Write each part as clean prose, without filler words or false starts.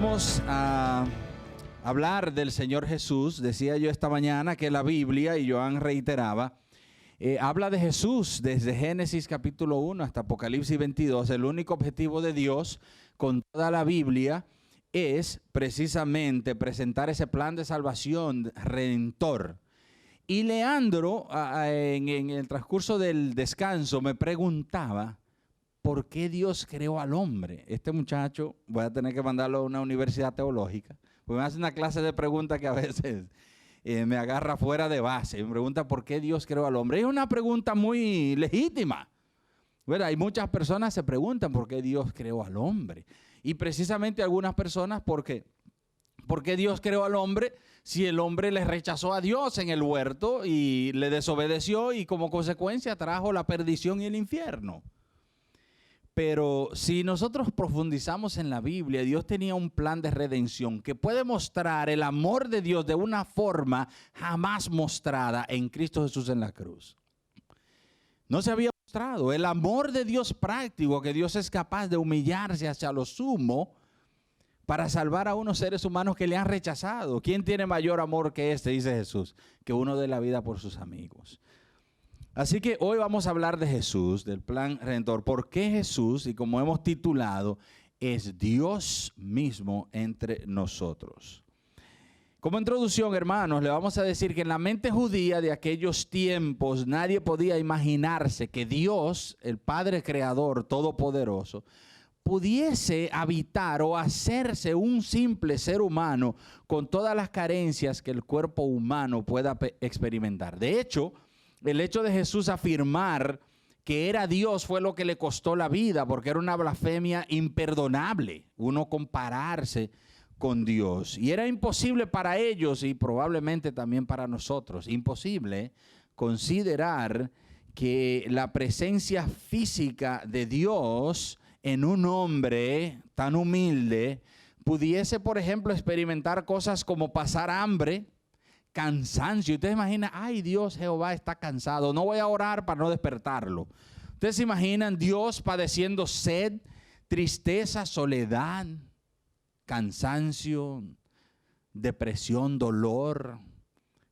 Vamos a hablar del Señor Jesús. Decía yo esta mañana que la Biblia, y Joan reiteraba, habla de Jesús desde Génesis capítulo 1 hasta Apocalipsis 22. El único objetivo de Dios con toda la Biblia es precisamente presentar ese plan de salvación redentor. Y Leandro, en el transcurso del descanso, me preguntaba, ¿por qué Dios creó al hombre? Este muchacho, voy a tener que mandarlo a una universidad teológica, porque me hace una clase de preguntas que a veces me agarra fuera de base. Me pregunta, ¿por qué Dios creó al hombre? Es una pregunta muy legítima. Bueno, hay muchas personas que se preguntan por qué Dios creó al hombre. Y precisamente algunas personas, ¿por qué Dios creó al hombre si el hombre le rechazó a Dios en el huerto y le desobedeció y como consecuencia trajo la perdición y el infierno? Pero si nosotros profundizamos en la Biblia, Dios tenía un plan de redención que puede mostrar el amor de Dios de una forma jamás mostrada en Cristo Jesús en la cruz. No se había mostrado el amor de Dios práctico, que Dios es capaz de humillarse hacia lo sumo para salvar a unos seres humanos que le han rechazado. ¿Quién tiene mayor amor que este? Dice Jesús, que uno dé la vida por sus amigos. Así que hoy vamos a hablar de Jesús, del plan redentor. ¿Por qué Jesús? Y como hemos titulado, es Dios mismo entre nosotros. Como introducción, hermanos, le vamos a decir que en la mente judía de aquellos tiempos nadie podía imaginarse que Dios, el Padre Creador Todopoderoso, pudiese habitar o hacerse un simple ser humano con todas las carencias que el cuerpo humano pueda experimentar. De hecho, el hecho de Jesús afirmar que era Dios fue lo que le costó la vida, porque era una blasfemia imperdonable, uno compararse con Dios. Y era imposible para ellos y probablemente también para nosotros, imposible considerar que la presencia física de Dios en un hombre tan humilde pudiese, por ejemplo, experimentar cosas como pasar hambre, cansancio. Usted imagina, ay, Dios, Jehová está cansado, no voy a orar para no despertarlo. Ustedes se imaginan Dios padeciendo sed, tristeza, soledad, cansancio, depresión, dolor.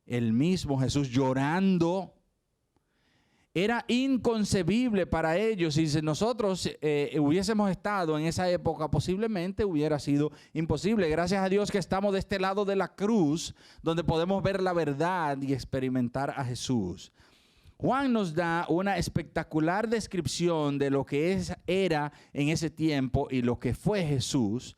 El mismo Jesús llorando. Era inconcebible para ellos, y si nosotros hubiésemos estado en esa época, posiblemente hubiera sido imposible. Gracias a Dios que estamos de este lado de la cruz, donde podemos ver la verdad y experimentar a Jesús. Juan nos da una espectacular descripción de lo que era en ese tiempo y lo que fue Jesús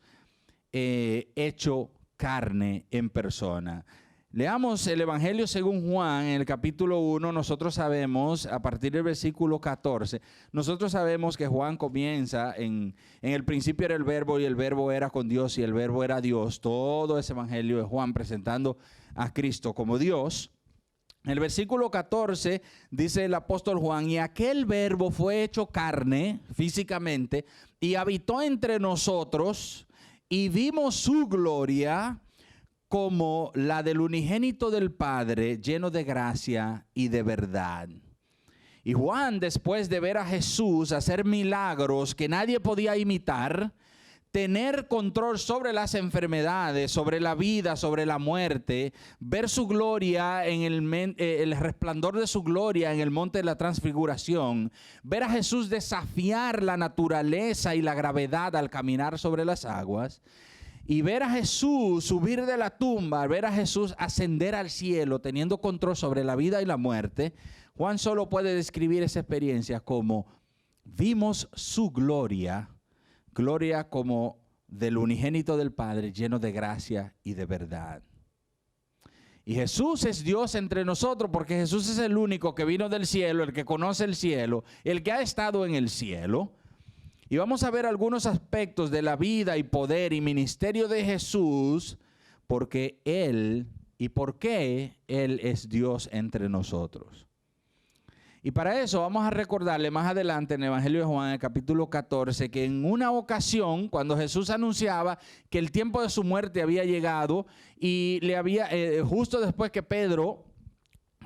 hecho carne en persona. Leamos el Evangelio según Juan en el capítulo 1. Nosotros sabemos, a partir del versículo 14, nosotros sabemos que Juan comienza en el principio era el verbo y el verbo era con Dios y el verbo era Dios. Todo ese Evangelio de Juan presentando a Cristo como Dios. En el versículo 14 dice el apóstol Juan, y aquel verbo fue hecho carne físicamente y habitó entre nosotros y vimos su gloria como la del unigénito del Padre, lleno de gracia y de verdad. Y Juan, después de ver a Jesús hacer milagros que nadie podía imitar, tener control sobre las enfermedades, sobre la vida, sobre la muerte, ver su gloria en el resplandor de su gloria en el monte de la transfiguración, ver a Jesús desafiar la naturaleza y la gravedad al caminar sobre las aguas, y ver a Jesús subir de la tumba, ver a Jesús ascender al cielo, teniendo control sobre la vida y la muerte, Juan solo puede describir esa experiencia como vimos su gloria, gloria como del unigénito del Padre, lleno de gracia y de verdad. Y Jesús es Dios entre nosotros porque Jesús es el único que vino del cielo, el que conoce el cielo, el que ha estado en el cielo. Y vamos a ver algunos aspectos de la vida y poder y ministerio de Jesús, porque Él y por qué Él es Dios entre nosotros. Y para eso vamos a recordarle más adelante en el Evangelio de Juan, en el capítulo 14, que en una ocasión, cuando Jesús anunciaba que el tiempo de su muerte había llegado y le había, justo después que Pedro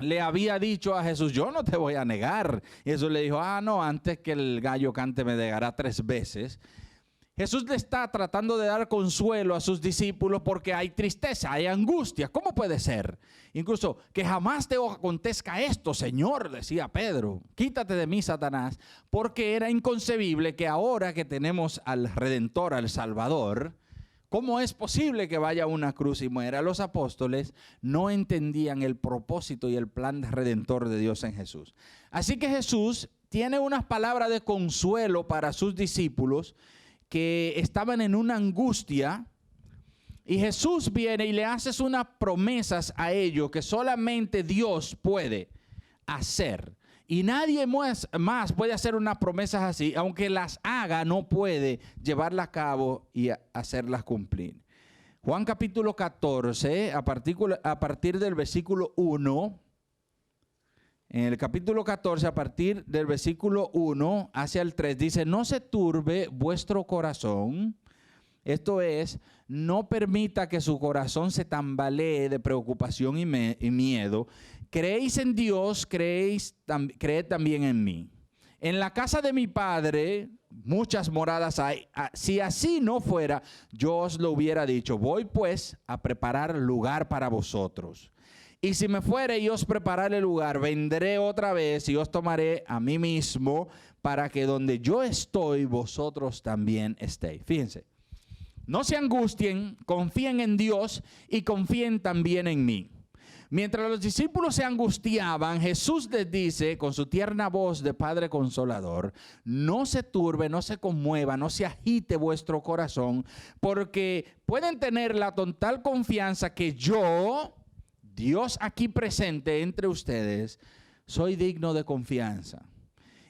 le había dicho a Jesús, yo no te voy a negar. Y Jesús le dijo, no, antes que el gallo cante me negará 3 veces. Jesús le está tratando de dar consuelo a sus discípulos porque hay tristeza, hay angustia. ¿Cómo puede ser? Incluso que jamás te acontezca esto, Señor, decía Pedro. Quítate de mí, Satanás, porque era inconcebible que ahora que tenemos al Redentor, al Salvador, ¿cómo es posible que vaya a una cruz y muera? Los apóstoles no entendían el propósito y el plan redentor de Dios en Jesús. Así que Jesús tiene unas palabras de consuelo para sus discípulos que estaban en una angustia, y Jesús viene y le hace unas promesas a ellos que solamente Dios puede hacer. Y nadie más puede hacer unas promesas así, aunque las haga, no puede llevarlas a cabo y hacerlas cumplir. Juan capítulo 14, a partir del versículo 1, en el capítulo 14, a partir del versículo 1 hacia el 3, dice: no se turbe vuestro corazón. Esto es, no permita que su corazón se tambalee de preocupación y miedo. Creéis en Dios, creed también en mí. En la casa de mi Padre muchas moradas hay. Si así no fuera, yo os lo hubiera dicho. Voy pues a preparar lugar para vosotros. Y si me fuere y os prepararé el lugar, vendré otra vez y os tomaré a mí mismo, para que donde yo estoy, vosotros también estéis. Fíjense, no se angustien, confíen en Dios y confíen también en mí. Mientras los discípulos se angustiaban, Jesús les dice con su tierna voz de Padre Consolador: no se turbe, no se conmueva, no se agite vuestro corazón, porque pueden tener la total confianza que yo, Dios aquí presente entre ustedes, soy digno de confianza.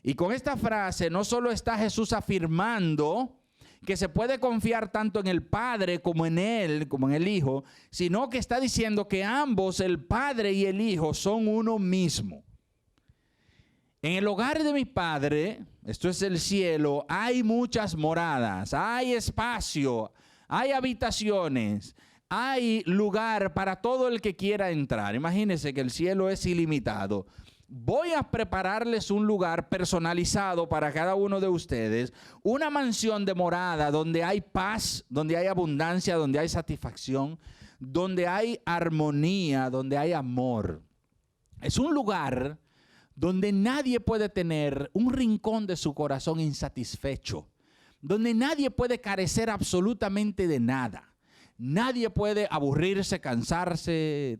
Y con esta frase no solo está Jesús afirmando que se puede confiar tanto en el Padre como en Él, como en el Hijo, sino que está diciendo que ambos, el Padre y el Hijo, son uno mismo. En el hogar de mi Padre, esto es el cielo, hay muchas moradas, hay espacio, hay habitaciones, hay lugar para todo el que quiera entrar. Imagínense que el cielo es ilimitado. Voy a prepararles un lugar personalizado para cada uno de ustedes, una mansión de morada donde hay paz, donde hay abundancia, donde hay satisfacción, donde hay armonía, donde hay amor. Es un lugar donde nadie puede tener un rincón de su corazón insatisfecho, donde nadie puede carecer absolutamente de nada. Nadie puede aburrirse, cansarse,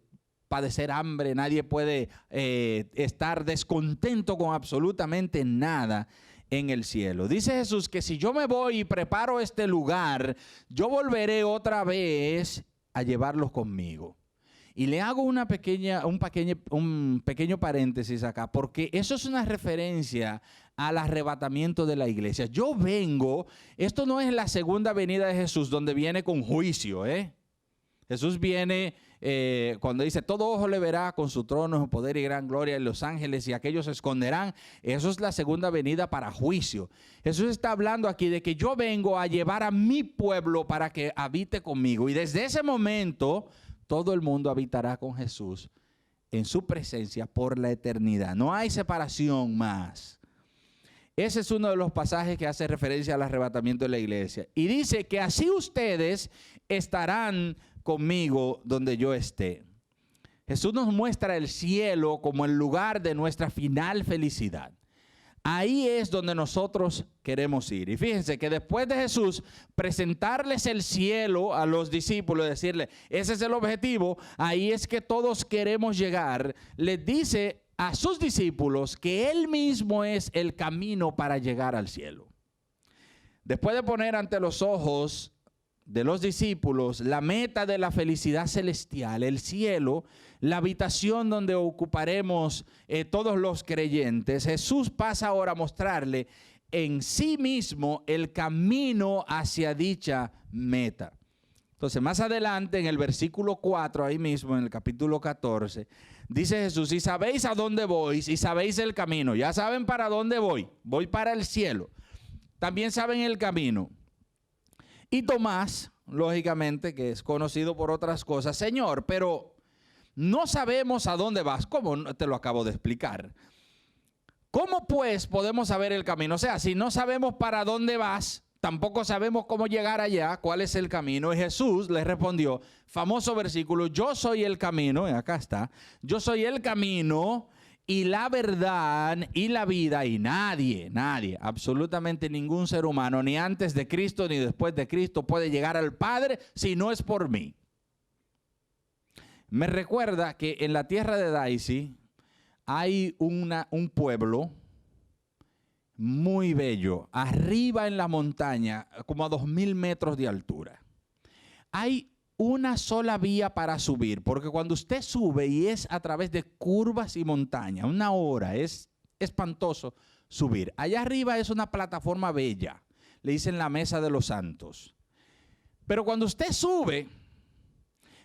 padecer hambre, nadie puede estar descontento con absolutamente nada en el cielo. Dice Jesús que si yo me voy y preparo este lugar, yo volveré otra vez a llevarlos conmigo. Y le hago un pequeño paréntesis acá, porque eso es una referencia al arrebatamiento de la iglesia. Yo vengo, esto no es la segunda venida de Jesús donde viene con juicio, Jesús viene cuando dice: todo ojo le verá con su trono, poder y gran gloria, y los ángeles y aquellos se esconderán. Eso es la segunda venida para juicio. Jesús está hablando aquí de que yo vengo a llevar a mi pueblo para que habite conmigo, y desde ese momento todo el mundo habitará con Jesús en su presencia por la eternidad. No hay separación más. Ese es uno de los pasajes que hace referencia al arrebatamiento de la iglesia. Y dice que así ustedes estarán conmigo donde yo esté. Jesús nos muestra el cielo como el lugar de nuestra final felicidad. Ahí es donde nosotros queremos ir. Y fíjense que después de Jesús presentarles el cielo a los discípulos, decirle: ese es el objetivo, ahí es que todos queremos llegar, les dice a sus discípulos que Él mismo es el camino para llegar al cielo. Después de poner ante los ojos de los discípulos la meta de la felicidad celestial, el cielo, la habitación donde ocuparemos todos los creyentes, Jesús pasa ahora a mostrarle en sí mismo el camino hacia dicha meta. Entonces, más adelante en el versículo 4, ahí mismo en el capítulo 14, dice Jesús: y sabéis a dónde voy, y sabéis el camino. Ya saben para dónde voy para el cielo. También saben el camino. Y Tomás, lógicamente, que es conocido por otras cosas: Señor, pero no sabemos a dónde vas. ¿Cómo? Te lo acabo de explicar. ¿Cómo pues podemos saber el camino? O sea, si no sabemos para dónde vas, tampoco sabemos cómo llegar allá, cuál es el camino. Y Jesús les respondió, famoso versículo, yo soy el camino, acá está, yo soy el camino y la verdad y la vida, y nadie, absolutamente ningún ser humano, ni antes de Cristo ni después de Cristo, puede llegar al Padre si no es por mí. Me recuerda que en la tierra de Daisy hay un pueblo muy bello, arriba en la montaña, como a 2000 metros de altura. Hay una sola vía para subir, porque cuando usted sube y es a través de curvas y montañas, una hora, es espantoso subir. Allá arriba es una plataforma bella, le dicen la Mesa de los Santos. Pero cuando usted sube,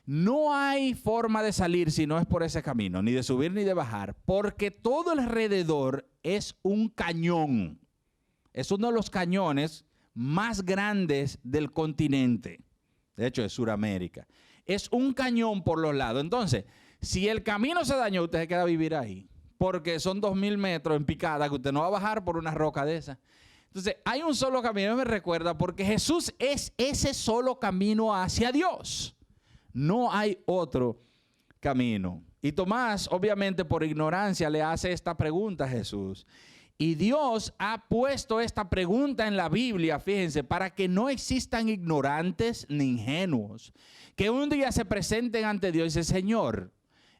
no hay forma de salir si no es por ese camino, ni de subir ni de bajar, porque todo alrededor es un cañón. Es uno de los cañones más grandes del continente. De hecho, es Sudamérica. Es un cañón por los lados. Entonces, si el camino se dañó, usted se queda a vivir ahí, porque son 2000 metros en picada que usted no va a bajar por una roca de esa. Entonces, hay un solo camino, me recuerda, porque Jesús es ese solo camino hacia Dios. No hay otro camino. Y Tomás, obviamente por ignorancia, le hace esta pregunta a Jesús. Y Dios ha puesto esta pregunta en la Biblia, fíjense, para que no existan ignorantes ni ingenuos, que un día se presenten ante Dios y dicen, Señor,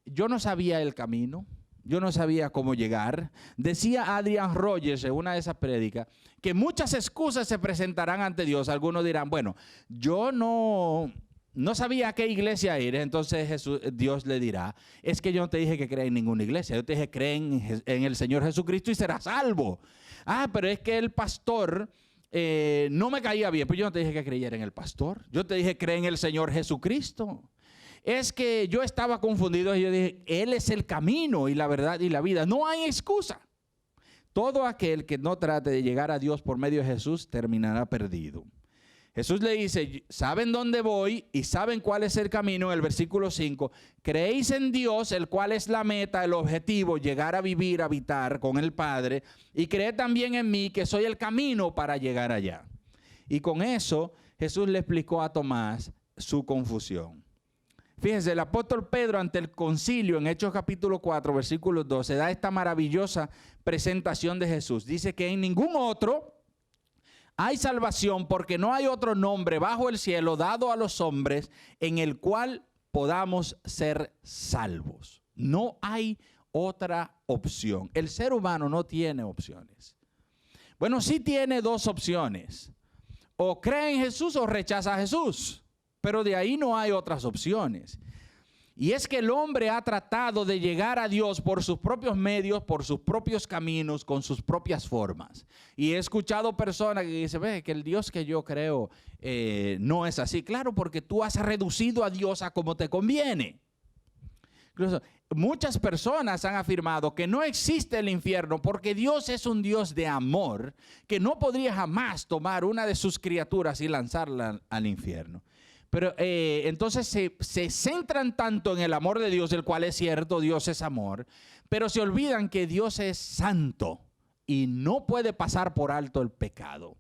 yo no sabía el camino, yo no sabía cómo llegar. Decía Adrian Rogers en una de esas prédicas que muchas excusas se presentarán ante Dios. Algunos dirán, bueno, yo no sabía a qué iglesia ir. Entonces Dios le dirá, es que yo no te dije que creas en ninguna iglesia, yo te dije creen en el Señor Jesucristo y serás salvo. Pero es que el pastor no me caía bien. Pues yo no te dije que creyera en el pastor, yo te dije cree en el Señor Jesucristo. Es que yo estaba confundido y yo dije, Él es el camino y la verdad y la vida. No hay excusa. Todo aquel que no trate de llegar a Dios por medio de Jesús terminará perdido. Jesús le dice, ¿saben dónde voy y saben cuál es el camino? En el versículo 5, creéis en Dios, el cual es la meta, el objetivo, llegar a vivir, habitar con el Padre, y creed también en mí, que soy el camino para llegar allá. Y con eso Jesús le explicó a Tomás su confusión. Fíjense, el apóstol Pedro ante el concilio en Hechos capítulo 4, versículo 12, da esta maravillosa presentación de Jesús. Dice que en ningún otro hay salvación, porque no hay otro nombre bajo el cielo dado a los hombres en el cual podamos ser salvos. No hay otra opción. El ser humano no tiene opciones. Bueno, sí tiene dos opciones. O cree en Jesús o rechaza a Jesús. Pero de ahí no hay otras opciones. Y es que el hombre ha tratado de llegar a Dios por sus propios medios, por sus propios caminos, con sus propias formas. Y he escuchado personas que dicen, ve, que el Dios que yo creo no es así. Claro, porque tú has reducido a Dios a como te conviene. Incluso muchas personas han afirmado que no existe el infierno porque Dios es un Dios de amor, que no podría jamás tomar una de sus criaturas y lanzarla al infierno. Pero entonces se centran tanto en el amor de Dios, el cual es cierto, Dios es amor, pero se olvidan que Dios es santo y no puede pasar por alto el pecado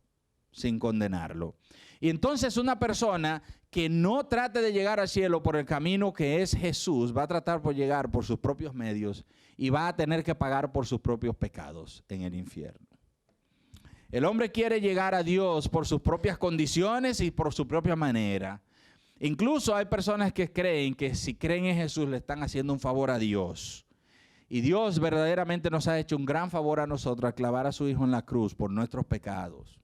sin condenarlo. Y entonces una persona que no trate de llegar al cielo por el camino que es Jesús, va a tratar por llegar por sus propios medios y va a tener que pagar por sus propios pecados en el infierno. El hombre quiere llegar a Dios por sus propias condiciones y por su propia manera. Incluso hay personas que creen que si creen en Jesús le están haciendo un favor a Dios. Y Dios verdaderamente nos ha hecho un gran favor a nosotros al clavar a su Hijo en la cruz por nuestros pecados.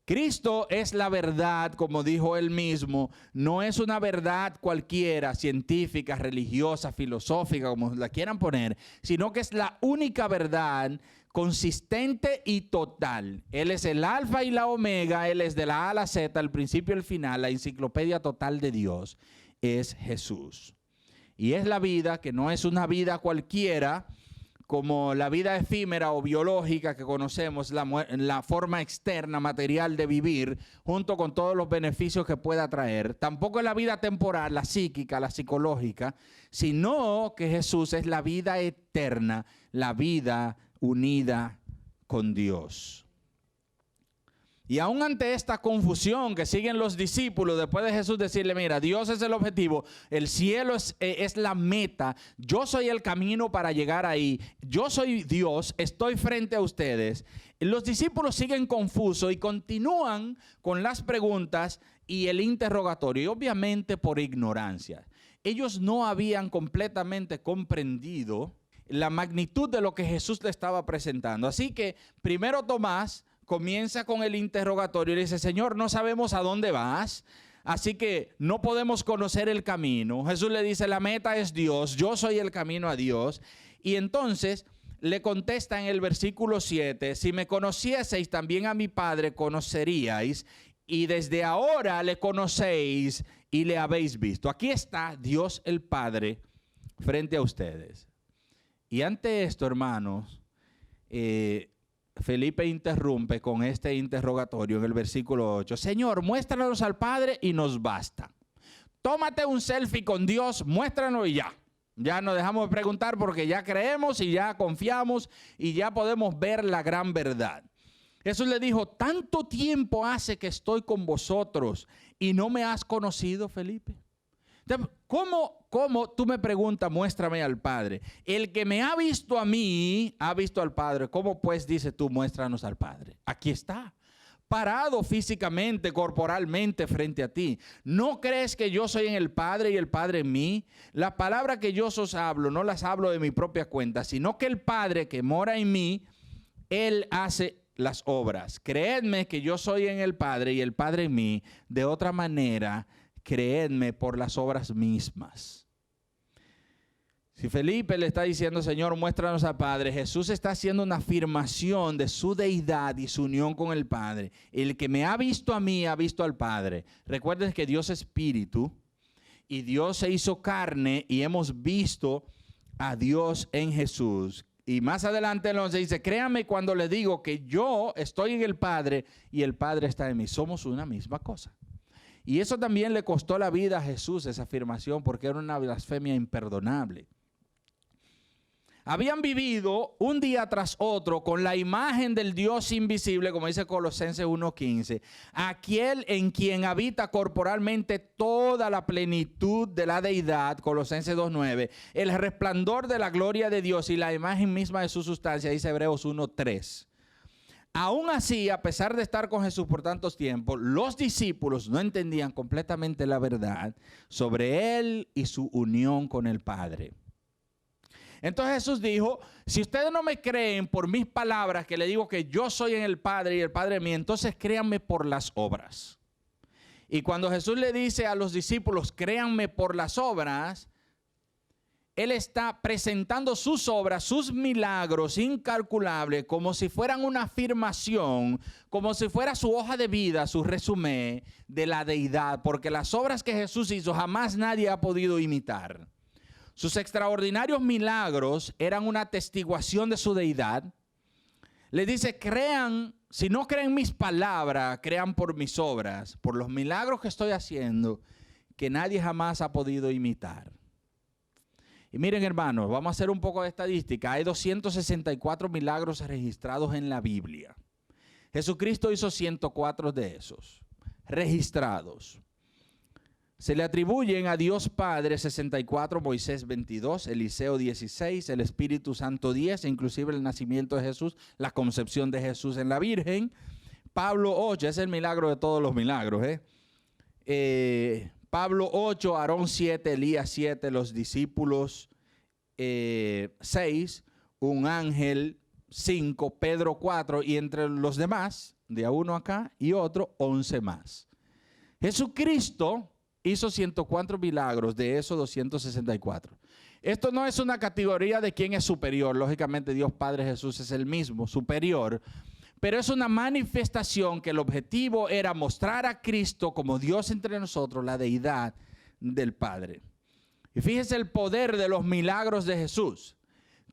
Cristo es la verdad, como dijo él mismo, no es una verdad cualquiera, científica, religiosa, filosófica, como la quieran poner, sino que es la única verdad consistente y total. Él es el alfa y la omega, Él es de la A a la Z, el principio y el final, la enciclopedia total de Dios es Jesús. Y es la vida que no es una vida cualquiera, como la vida efímera o biológica que conocemos, la forma externa, material de vivir, junto con todos los beneficios que pueda traer. Tampoco es la vida temporal, la psíquica, la psicológica, sino que Jesús es la vida eterna, la vida unida con Dios. Y aún ante esta confusión que siguen los discípulos, después de Jesús decirle, mira, Dios es el objetivo, el cielo es la meta, yo soy el camino para llegar ahí, yo soy Dios, estoy frente a ustedes. Los discípulos siguen confusos y continúan con las preguntas y el interrogatorio, y obviamente por ignorancia. Ellos no habían completamente comprendido la magnitud de lo que Jesús le estaba presentando. Así que primero Tomás comienza con el interrogatorio y le dice, Señor, no sabemos a dónde vas, así que no podemos conocer el camino. Jesús le dice, la meta es Dios, yo soy el camino a Dios. Y entonces le contesta en el versículo 7, si me conocieseis, también a mi Padre conoceríais, y desde ahora le conocéis y le habéis visto. Aquí está Dios el Padre frente a ustedes. Y ante esto, hermanos, Felipe interrumpe con este interrogatorio en el versículo 8. Señor, muéstranos al Padre y nos basta. Tómate un selfie con Dios, muéstranos y ya. Ya nos dejamos de preguntar porque ya creemos y ya confiamos y ya podemos ver la gran verdad. Jesús le dijo, tanto tiempo hace que estoy con vosotros y no me has conocido, Felipe. ¿Cómo tú me preguntas, muéstrame al Padre? El que me ha visto a mí, ha visto al Padre. ¿Cómo pues dices tú, muéstranos al Padre? Aquí está, parado físicamente, corporalmente frente a ti. ¿No crees que yo soy en el Padre y el Padre en mí? Las palabras que yo os hablo, no las hablo de mi propia cuenta, sino que el Padre que mora en mí, Él hace las obras. Creedme que yo soy en el Padre y el Padre en mí. De otra manera, creedme por las obras mismas. Si Felipe le está diciendo, Señor, muéstranos al Padre, Jesús está haciendo una afirmación de su deidad y su unión con el Padre. El que me ha visto a mí, ha visto al Padre. Recuerden que Dios es espíritu y Dios se hizo carne y hemos visto a Dios en Jesús. Y más adelante nos dice, créanme cuando les digo que yo estoy en el Padre y el Padre está en mí. Somos una misma cosa. Y eso también le costó la vida a Jesús, esa afirmación, porque era una blasfemia imperdonable. Habían vivido un día tras otro con la imagen del Dios invisible, como dice Colosenses 1:15, aquel en quien habita corporalmente toda la plenitud de la deidad, Colosenses 2:9, el resplandor de la gloria de Dios y la imagen misma de su sustancia, dice Hebreos 1:3. Aún así, a pesar de estar con Jesús por tantos tiempos, los discípulos no entendían completamente la verdad sobre Él y su unión con el Padre. Entonces Jesús dijo, si ustedes no me creen por mis palabras, que le digo que yo soy en el Padre y el Padre en mí, entonces créanme por las obras. Y cuando Jesús le dice a los discípulos, créanme por las obras, Él está presentando sus obras, sus milagros incalculables, como si fueran una afirmación, como si fuera su hoja de vida, su resumen de la deidad, porque las obras que Jesús hizo jamás nadie ha podido imitar. Sus extraordinarios milagros eran una atestiguación de su deidad. Le dice, crean, si no creen mis palabras, crean por mis obras, por los milagros que estoy haciendo, que nadie jamás ha podido imitar. Y miren, hermanos, vamos a hacer un poco de estadística. Hay 264 milagros registrados en la Biblia. Jesucristo hizo 104 de esos, registrados. Se le atribuyen a Dios Padre 64, Moisés 22, Eliseo 16, el Espíritu Santo 10, inclusive el nacimiento de Jesús, la concepción de Jesús en la Virgen. Pablo 8, es el milagro de todos los milagros. Pablo 8, Aarón 7, Elías 7, los discípulos 6, un ángel 5, Pedro 4 y entre los demás, de a uno acá y otro, 11 más. Jesucristo hizo 104 milagros, de esos 264. Esto no es una categoría de quién es superior. Lógicamente Dios Padre Jesús es el mismo, superior. Pero es una manifestación que el objetivo era mostrar a Cristo como Dios entre nosotros, la deidad del Padre. Y fíjese el poder de los milagros de Jesús.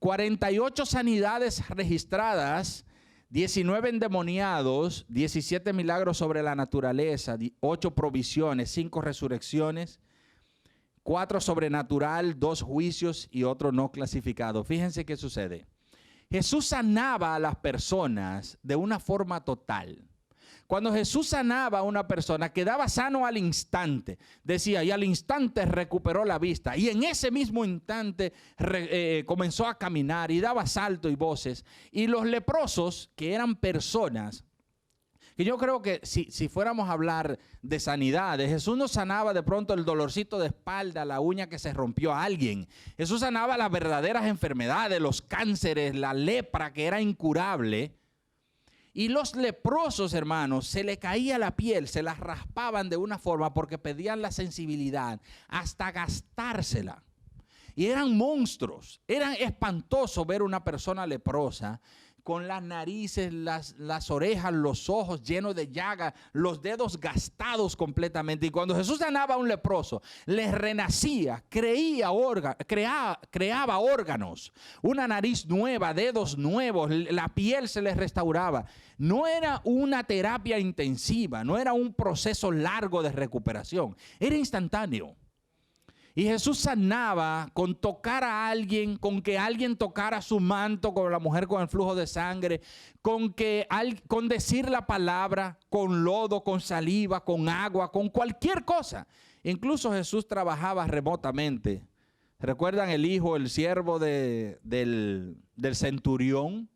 48 sanidades registradas, 19 endemoniados, 17 milagros sobre la naturaleza, 8 provisiones, 5 resurrecciones, 4 sobrenatural, 2 juicios y otro no clasificado. Fíjense qué sucede. Jesús sanaba a las personas de una forma total. Cuando Jesús sanaba a una persona, quedaba sano al instante. Decía, y al instante recuperó la vista. Y en ese mismo instante comenzó a caminar y daba saltos y voces. Y los leprosos, que eran personas, que yo creo que si fuéramos a hablar de sanidades, Jesús no sanaba de pronto el dolorcito de espalda, la uña que se rompió a alguien. Jesús sanaba las verdaderas enfermedades, los cánceres, la lepra que era incurable. Y los leprosos, hermanos, se le caía la piel, se las raspaban de una forma porque pedían la sensibilidad hasta gastársela. Y eran monstruos, era espantoso ver una persona leprosa con las narices, las orejas, los ojos llenos de llagas, los dedos gastados completamente. Y cuando Jesús sanaba a un leproso, les renacía, creaba órganos, una nariz nueva, dedos nuevos, la piel se les restauraba. No era una terapia intensiva, no era un proceso largo de recuperación, era instantáneo. Y Jesús sanaba con tocar a alguien, con que alguien tocara su manto, con la mujer con el flujo de sangre, con decir la palabra, con lodo, con saliva, con agua, con cualquier cosa. Incluso Jesús trabajaba remotamente. ¿Recuerdan el siervo del centurión?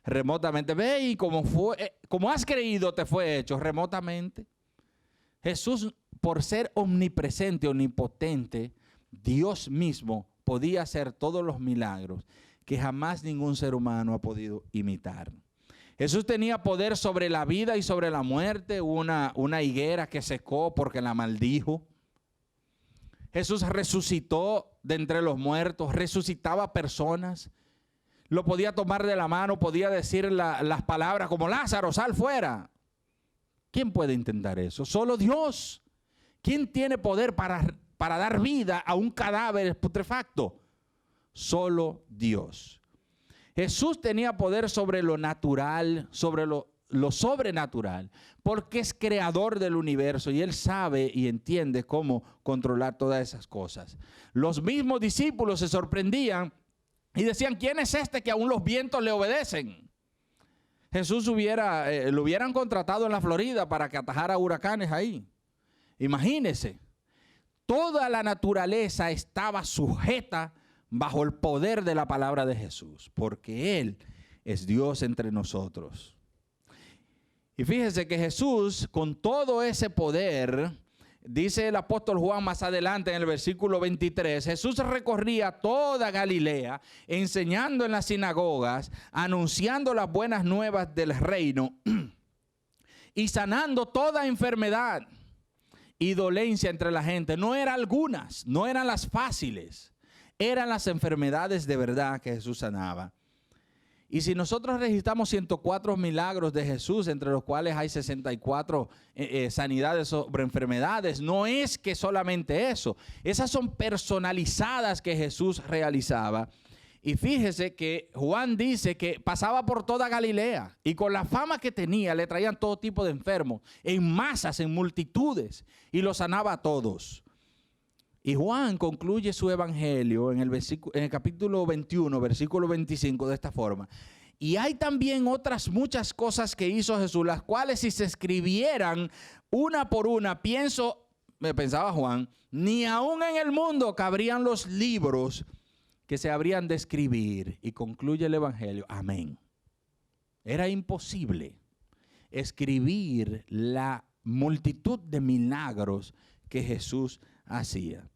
Remotamente. Ve y como has creído te fue hecho remotamente. Jesús, por ser omnipresente, omnipotente, Dios mismo podía hacer todos los milagros que jamás ningún ser humano ha podido imitar. Jesús tenía poder sobre la vida y sobre la muerte, una higuera que secó porque la maldijo. Jesús resucitó de entre los muertos, resucitaba personas. Lo podía tomar de la mano, podía decir las palabras como Lázaro, sal fuera. ¿Quién puede intentar eso? Solo Dios. ¿Quién tiene poder para dar vida a un cadáver putrefacto? Solo Dios. Jesús tenía poder sobre lo natural, sobre lo sobrenatural, porque es creador del universo y Él sabe y entiende cómo controlar todas esas cosas. Los mismos discípulos se sorprendían y decían, ¿quién es este que aún los vientos le obedecen? Jesús lo hubieran contratado en la Florida para que atajara huracanes ahí. Imagínense, toda la naturaleza estaba sujeta bajo el poder de la palabra de Jesús, porque Él es Dios entre nosotros. Y fíjense que Jesús, con todo ese poder, dice el apóstol Juan más adelante en el versículo 23, Jesús recorría toda Galilea, enseñando en las sinagogas, anunciando las buenas nuevas del reino y sanando toda enfermedad y dolencia entre la gente. No eran algunas, no eran las fáciles, eran las enfermedades de verdad que Jesús sanaba. Y si nosotros registramos 104 milagros de Jesús, entre los cuales hay 64 sanidades sobre enfermedades, no es que solamente eso. Esas son personalizadas que Jesús realizaba. Y fíjese que Juan dice que pasaba por toda Galilea y con la fama que tenía le traían todo tipo de enfermos, en masas, en multitudes, y los sanaba a todos. Y Juan concluye su evangelio en el capítulo 21, versículo 25 de esta forma. Y hay también otras muchas cosas que hizo Jesús, las cuales si se escribieran una por una, pensaba Juan, ni aún en el mundo cabrían los libros que se habrían de escribir. Y concluye el evangelio, amén. Era imposible escribir la multitud de milagros que Jesús hacía.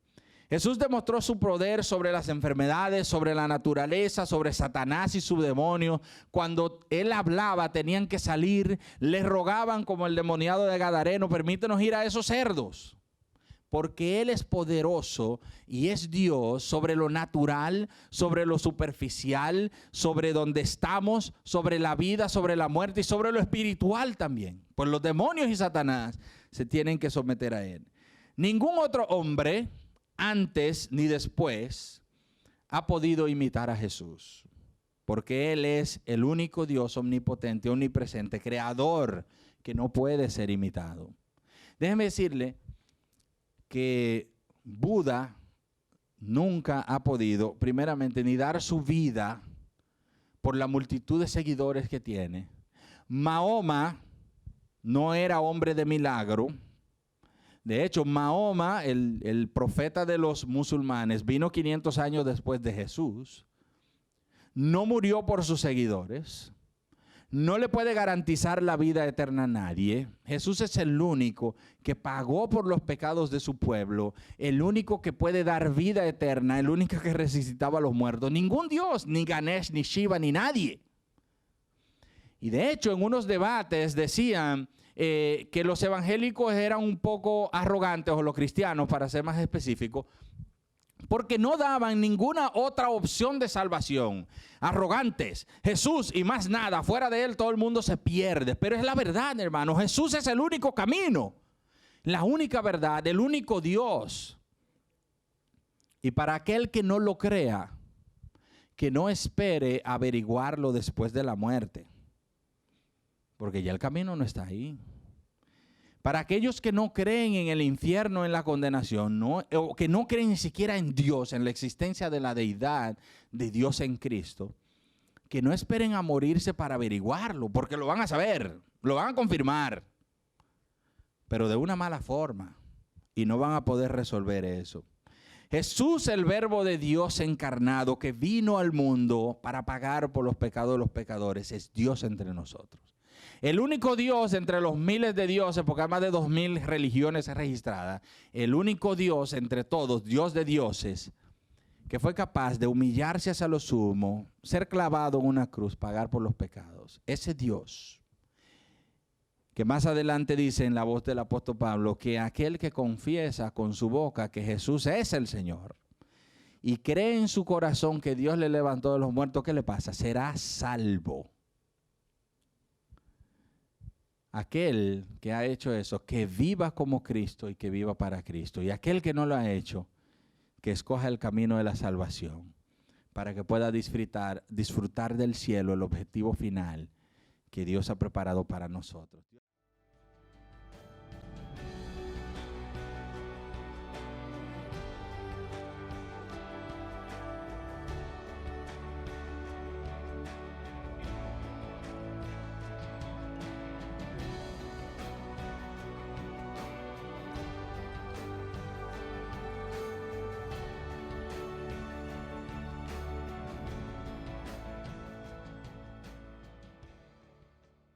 Jesús demostró su poder sobre las enfermedades, sobre la naturaleza, sobre Satanás y su demonio. Cuando Él hablaba, tenían que salir, le rogaban como el demoniado de Gadareno, permítenos ir a esos cerdos. Porque Él es poderoso y es Dios sobre lo natural, sobre lo superficial, sobre donde estamos, sobre la vida, sobre la muerte y sobre lo espiritual también. Pues los demonios y Satanás se tienen que someter a Él. Ningún otro hombre, antes ni después, ha podido imitar a Jesús, porque Él es el único Dios omnipotente, omnipresente, creador, que no puede ser imitado. Déjeme decirle que Buda nunca ha podido, primeramente, ni dar su vida por la multitud de seguidores que tiene. Mahoma no era hombre de milagro. De hecho, Mahoma, el profeta de los musulmanes, vino 500 años después de Jesús. No murió por sus seguidores. No le puede garantizar la vida eterna a nadie. Jesús es el único que pagó por los pecados de su pueblo, el único que puede dar vida eterna, el único que resucitaba a los muertos. Ningún Dios, ni Ganesh, ni Shiva, ni nadie. Y de hecho, en unos debates decían que los evangélicos eran un poco arrogantes, o los cristianos, para ser más específico, porque no daban ninguna otra opción de salvación. Arrogantes, Jesús y más nada, fuera de él todo el mundo se pierde. Pero es la verdad, hermano, Jesús es el único camino, la única verdad, el único Dios. Y para aquel que no lo crea, que no espere averiguarlo después de la muerte, porque ya el camino no está ahí. Para aquellos que no creen en el infierno, en la condenación, o que no creen ni siquiera en Dios, en la existencia de la deidad de Dios en Cristo, que no esperen a morirse para averiguarlo, porque lo van a saber, lo van a confirmar, pero de una mala forma, y no van a poder resolver eso. Jesús, el Verbo de Dios encarnado, que vino al mundo para pagar por los pecados de los pecadores, es Dios entre nosotros. El único Dios entre los miles de dioses, porque hay más de 2000 religiones registradas, el único Dios entre todos, Dios de dioses, que fue capaz de humillarse hasta lo sumo, ser clavado en una cruz, pagar por los pecados. Ese Dios, que más adelante dice en la voz del apóstol Pablo, que aquel que confiesa con su boca que Jesús es el Señor y cree en su corazón que Dios le levantó de los muertos, ¿qué le pasa? Será salvo. Aquel que ha hecho eso, que viva como Cristo y que viva para Cristo. Y aquel que no lo ha hecho, que escoja el camino de la salvación para que pueda disfrutar del cielo, el objetivo final que Dios ha preparado para nosotros.